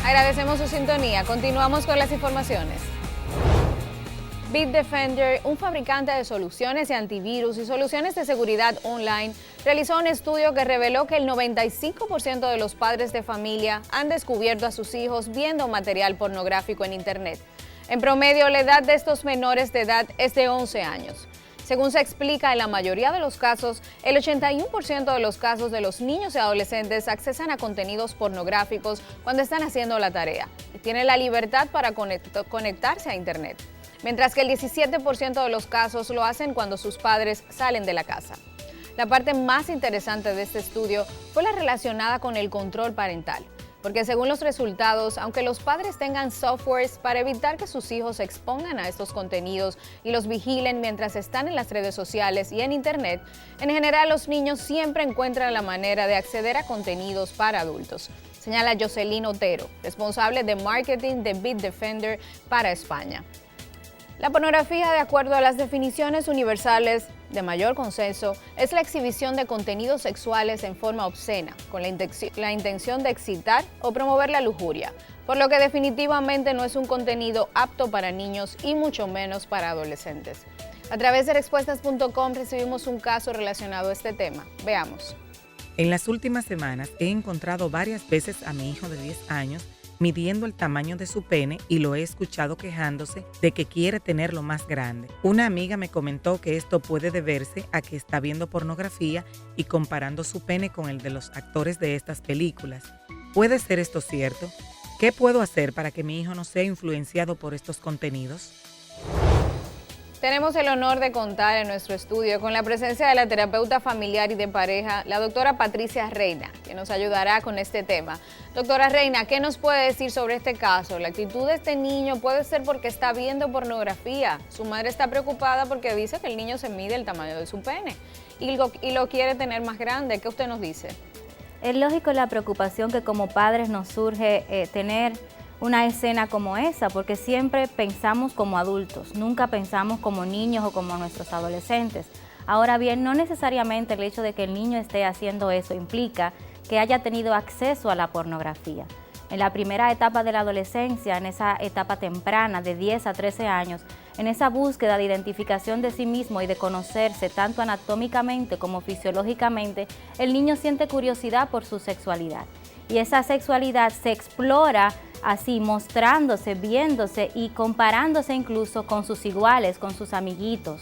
Agradecemos su sintonía. Continuamos con las informaciones. Bitdefender, un fabricante de soluciones de antivirus y soluciones de seguridad online, realizó un estudio que reveló que el 95% de los padres de familia han descubierto a sus hijos viendo material pornográfico en Internet. En promedio, la edad de estos menores de edad es de 11 años. Según se explica, en la mayoría de los casos, el 81% de los casos de los niños y adolescentes accesan a contenidos pornográficos cuando están haciendo la tarea y tienen la libertad para conectarse a Internet, mientras que el 17% de los casos lo hacen cuando sus padres salen de la casa. La parte más interesante de este estudio fue la relacionada con el control parental, porque según los resultados, aunque los padres tengan softwares para evitar que sus hijos se expongan a estos contenidos y los vigilen mientras están en las redes sociales y en Internet, en general los niños siempre encuentran la manera de acceder a contenidos para adultos, señala Jocelyn Otero, responsable de marketing de Bitdefender para España. La pornografía, de acuerdo a las definiciones universales de mayor consenso, es la exhibición de contenidos sexuales en forma obscena, con la intención de excitar o promover la lujuria, por lo que definitivamente no es un contenido apto para niños y mucho menos para adolescentes. A través de respuestas.com recibimos un caso relacionado a este tema. Veamos. En las últimas semanas he encontrado varias veces a mi hijo de 10 años midiendo el tamaño de su pene y lo he escuchado quejándose de que quiere tenerlo más grande. Una amiga me comentó que esto puede deberse a que está viendo pornografía y comparando su pene con el de los actores de estas películas. ¿Puede ser esto cierto? ¿Qué puedo hacer para que mi hijo no sea influenciado por estos contenidos? Tenemos el honor de contar en nuestro estudio con la presencia de la terapeuta familiar y de pareja, la doctora Patricia Reina, que nos ayudará con este tema. Doctora Reina, ¿qué nos puede decir sobre este caso? La actitud de este niño puede ser porque está viendo pornografía. Su madre está preocupada porque dice que el niño se mide el tamaño de su pene y lo quiere tener más grande. ¿Qué usted nos dice? Es lógico la preocupación que como padres nos surge tener una escena como esa, porque siempre pensamos como adultos, nunca pensamos como niños o como nuestros adolescentes. Ahora bien, no necesariamente el hecho de que el niño esté haciendo eso implica que haya tenido acceso a la pornografía. En la primera etapa de la adolescencia, en esa etapa temprana de 10 a 13 años, en esa búsqueda de identificación de sí mismo y de conocerse tanto anatómicamente como fisiológicamente, el niño siente curiosidad por su sexualidad. Y esa sexualidad se explora así, mostrándose, viéndose y comparándose incluso con sus iguales, con sus amiguitos.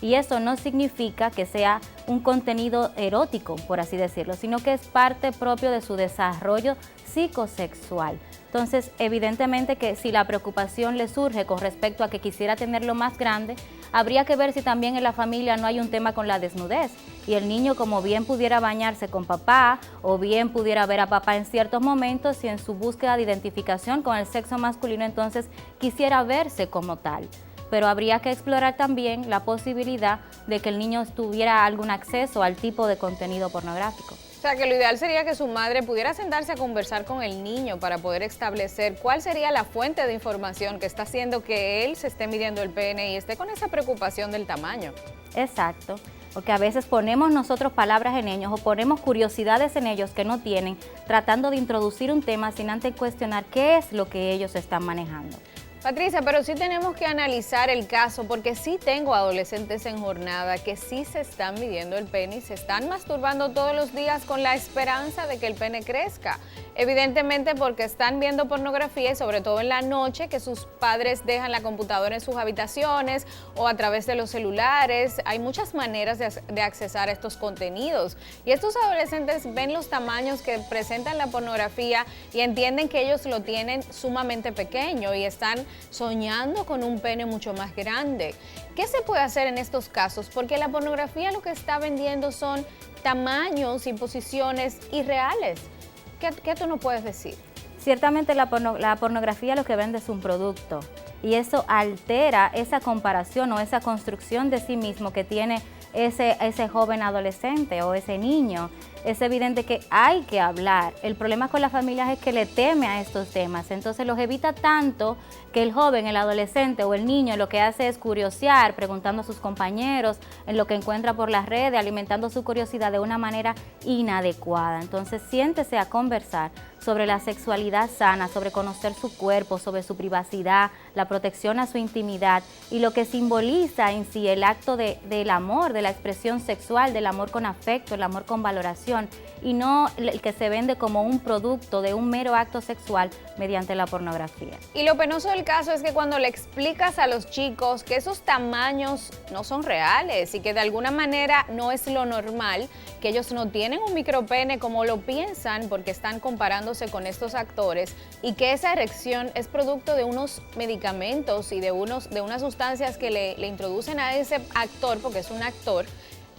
Y eso no significa que sea un contenido erótico, por así decirlo, sino que es parte propio de su desarrollo psicosexual. Entonces, evidentemente que si la preocupación le surge con respecto a que quisiera tenerlo más grande, habría que ver si también en la familia no hay un tema con la desnudez. Y el niño, como bien pudiera bañarse con papá o bien pudiera ver a papá en ciertos momentos, y en su búsqueda de identificación con el sexo masculino, entonces quisiera verse como tal. Pero habría que explorar también la posibilidad de que el niño tuviera algún acceso al tipo de contenido pornográfico. O sea, que lo ideal sería que su madre pudiera sentarse a conversar con el niño para poder establecer cuál sería la fuente de información que está haciendo que él se esté midiendo el pene y esté con esa preocupación del tamaño. Exacto, porque a veces ponemos nosotros palabras en ellos o ponemos curiosidades en ellos que no tienen, tratando de introducir un tema sin antes cuestionar qué es lo que ellos están manejando. Patricia, pero sí tenemos que analizar el caso porque sí tengo adolescentes en jornada que sí se están midiendo el pene y se están masturbando todos los días con la esperanza de que el pene crezca. Evidentemente porque están viendo pornografía y sobre todo en la noche que sus padres dejan la computadora en sus habitaciones o a través de los celulares. Hay muchas maneras de accesar a estos contenidos y estos adolescentes ven los tamaños que presentan la pornografía y entienden que ellos lo tienen sumamente pequeño y están soñando con un pene mucho más grande. ¿Qué se puede hacer en estos casos? Porque la pornografía lo que está vendiendo son tamaños y posiciones irreales. ¿Qué tú nos puedes decir? Ciertamente la pornografía lo que vende es un producto y eso altera esa comparación o esa construcción de sí mismo que tiene ese joven adolescente o ese niño. es evidente que hay que hablar. El problema con las familias es que le teme a estos temas, entonces los evita tanto que el joven, el adolescente o el niño lo que hace es curiosear, preguntando a sus compañeros, en lo que encuentra por las redes, alimentando su curiosidad de una manera inadecuada. Entonces siéntese a conversar sobre la sexualidad sana, sobre conocer su cuerpo, sobre su privacidad, la protección a su intimidad y lo que simboliza en sí el acto del amor, de la expresión sexual, del amor con afecto, el amor con valoración y no el que se vende como un producto de un mero acto sexual mediante la pornografía. Y lo penoso del caso es que cuando le explicas a los chicos que esos tamaños no son reales y que de alguna manera no es lo normal, que ellos no tienen un micropene como lo piensan porque están comparándose con estos actores y que esa erección es producto de unos medicamentos y de unas sustancias que le introducen a ese actor, porque es un actor,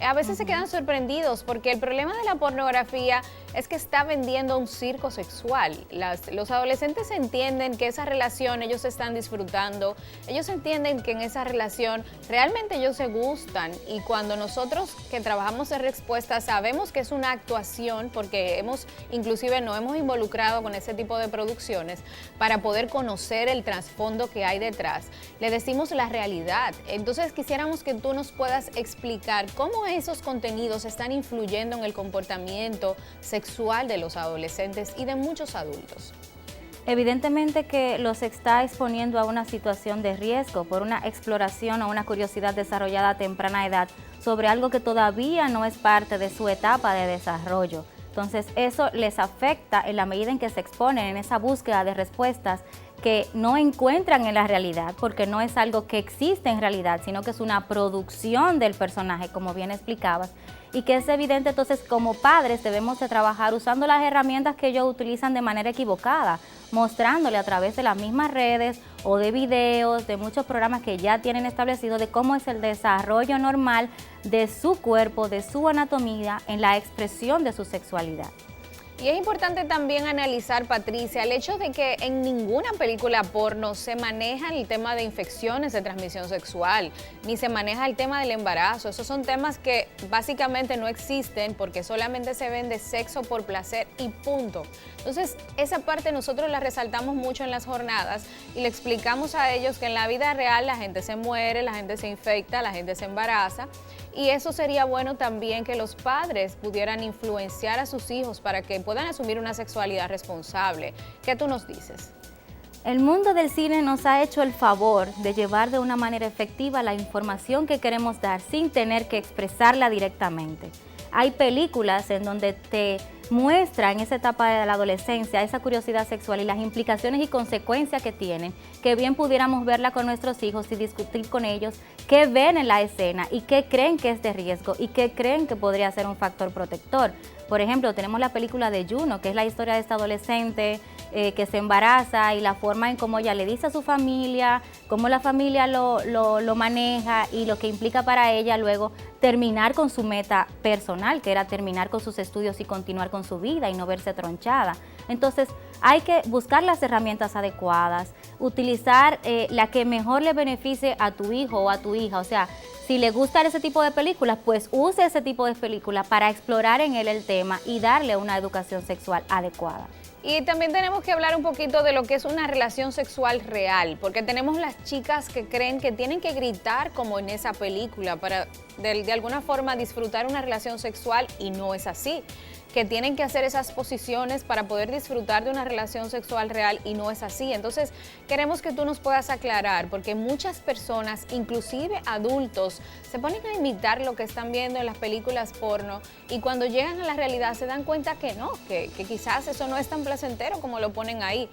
a veces se quedan sorprendidos porque el problema de la pornografía es que está vendiendo un circo sexual. Los adolescentes entienden que esa relación ellos están disfrutando, ellos entienden que en esa relación realmente ellos se gustan y cuando nosotros que trabajamos en Respuesta sabemos que es una actuación porque inclusive nos hemos involucrado con ese tipo de producciones para poder conocer el trasfondo que hay detrás. Le decimos la realidad. Entonces quisiéramos que tú nos puedas explicar cómo esos contenidos están influyendo en el comportamiento sexual de los adolescentes y de muchos adultos. Evidentemente que los está exponiendo a una situación de riesgo por una exploración o una curiosidad desarrollada a temprana edad sobre algo que todavía no es parte de su etapa de desarrollo. Entonces eso les afecta en la medida en que se exponen en esa búsqueda de respuestas que no encuentran en la realidad, porque no es algo que existe en realidad, sino que es una producción del personaje, como bien explicabas, y que es evidente. Entonces como padres debemos de trabajar usando las herramientas que ellos utilizan de manera equivocada, mostrándole a través de las mismas redes o de videos, de muchos programas que ya tienen establecido de cómo es el desarrollo normal de su cuerpo, de su anatomía en la expresión de su sexualidad. Y es importante también analizar, Patricia, el hecho de que en ninguna película porno se maneja el tema de infecciones de transmisión sexual, ni se maneja el tema del embarazo. Esos son temas que básicamente no existen porque solamente se vende sexo por placer y punto. Entonces, esa parte nosotros la resaltamos mucho en las jornadas y le explicamos a ellos que en la vida real la gente se muere, la gente se infecta, la gente se embaraza. Y eso sería bueno también que los padres pudieran influenciar a sus hijos para que puedan asumir una sexualidad responsable. ¿Qué tú nos dices? El mundo del cine nos ha hecho el favor de llevar de una manera efectiva la información que queremos dar sin tener que expresarla directamente. Hay películas en donde te muestra en esa etapa de la adolescencia esa curiosidad sexual y las implicaciones y consecuencias que tienen, que bien pudiéramos verla con nuestros hijos y discutir con ellos qué ven en la escena y qué creen que es de riesgo y qué creen que podría ser un factor protector. Por ejemplo, tenemos la película de Juno, que es la historia de esta adolescente que se embaraza y la forma en cómo ella le dice a su familia, cómo la familia lo maneja y lo que implica para ella luego terminar con su meta personal, que era terminar con sus estudios y continuar con su vida y no verse tronchada. Entonces, hay que buscar las herramientas adecuadas, utilizar la que mejor le beneficie a tu hijo o a tu hija. O sea, si le gusta ese tipo de películas, pues use ese tipo de películas para explorar en él el tema y darle una educación sexual adecuada. Y también tenemos que hablar un poquito de lo que es una relación sexual real, porque tenemos las chicas que creen que tienen que gritar como en esa película para de alguna forma disfrutar una relación sexual y no es así. Que tienen que hacer esas posiciones para poder disfrutar de una relación sexual real y no es así. Entonces, queremos que tú nos puedas aclarar, porque muchas personas, inclusive adultos, se ponen a imitar lo que están viendo en las películas porno y cuando llegan a la realidad se dan cuenta que no, que quizás eso no es tan placentero como lo ponen ahí.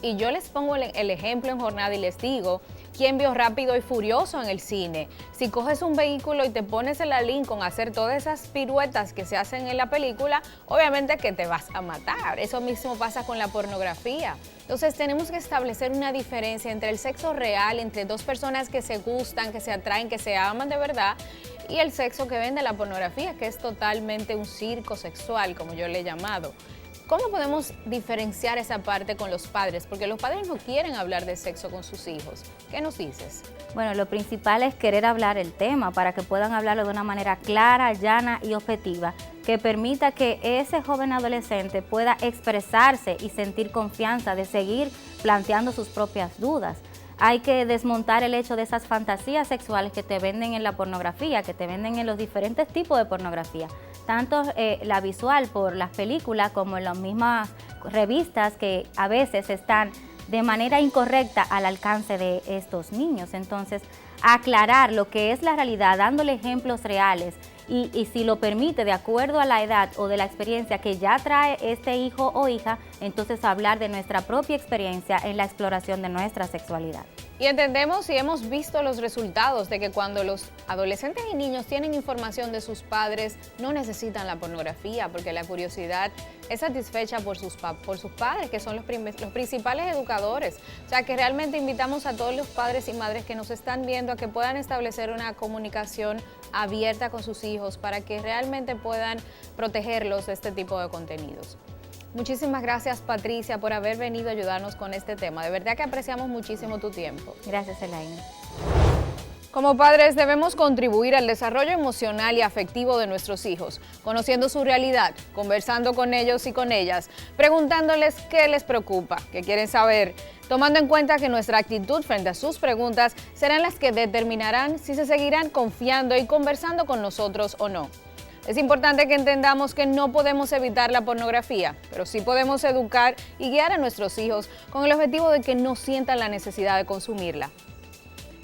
Y yo les pongo el ejemplo en jornada y les digo, ¿quién vio Rápido y Furioso en el cine? Si coges un vehículo y te pones en la Lincoln a hacer todas esas piruetas que se hacen en la película, obviamente que te vas a matar. Eso mismo pasa con la pornografía. Entonces tenemos que establecer una diferencia entre el sexo real, entre dos personas que se gustan, que se atraen, que se aman de verdad, y el sexo que vende la pornografía, que es totalmente un circo sexual, como yo le he llamado. ¿Cómo podemos diferenciar esa parte con los padres? Porque los padres no quieren hablar de sexo con sus hijos. ¿Qué nos dices? Bueno, lo principal es querer hablar el tema para que puedan hablarlo de una manera clara, llana y objetiva, que permita que ese joven adolescente pueda expresarse y sentir confianza de seguir planteando sus propias dudas. Hay que desmontar el hecho de esas fantasías sexuales que te venden en la pornografía, que te venden en los diferentes tipos de pornografía, tanto la visual por las películas como en las mismas revistas que a veces están de manera incorrecta al alcance de estos niños. Entonces, aclarar lo que es la realidad, dándole ejemplos reales y si lo permite, de acuerdo a la edad o de la experiencia que ya trae este hijo o hija, entonces hablar de nuestra propia experiencia en la exploración de nuestra sexualidad. Y entendemos y hemos visto los resultados de que cuando los adolescentes y niños tienen información de sus padres, no necesitan la pornografía, porque la curiosidad es satisfecha por sus padres, que son los principales educadores. O sea, que realmente invitamos a todos los padres y madres que nos están viendo a que puedan establecer una comunicación abierta con sus hijos para que realmente puedan protegerlos de este tipo de contenidos. Muchísimas gracias, Patricia, por haber venido a ayudarnos con este tema. De verdad que apreciamos muchísimo tu tiempo. Gracias, Elaine. Como padres debemos contribuir al desarrollo emocional y afectivo de nuestros hijos, conociendo su realidad, conversando con ellos y con ellas, preguntándoles qué les preocupa, qué quieren saber, tomando en cuenta que nuestra actitud frente a sus preguntas serán las que determinarán si se seguirán confiando y conversando con nosotros o no. Es importante que entendamos que no podemos evitar la pornografía, pero sí podemos educar y guiar a nuestros hijos con el objetivo de que no sientan la necesidad de consumirla.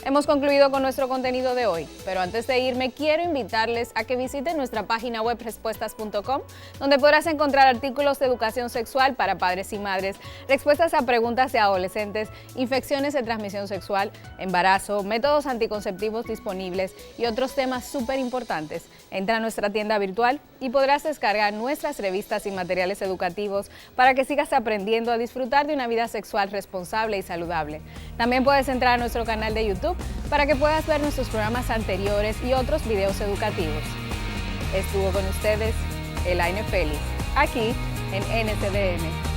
Hemos concluido con nuestro contenido de hoy, pero antes de irme quiero invitarles a que visiten nuestra página web respuestas.com, donde podrás encontrar artículos de educación sexual para padres y madres, respuestas a preguntas de adolescentes, infecciones de transmisión sexual, embarazo, métodos anticonceptivos disponibles y otros temas súper importantes. Entra a nuestra tienda virtual y podrás descargar nuestras revistas y materiales educativos para que sigas aprendiendo a disfrutar de una vida sexual responsable y saludable. También puedes entrar a nuestro canal de YouTube para que puedas ver nuestros programas anteriores y otros videos educativos. Estuvo con ustedes Elaine Félix, aquí en NCDN.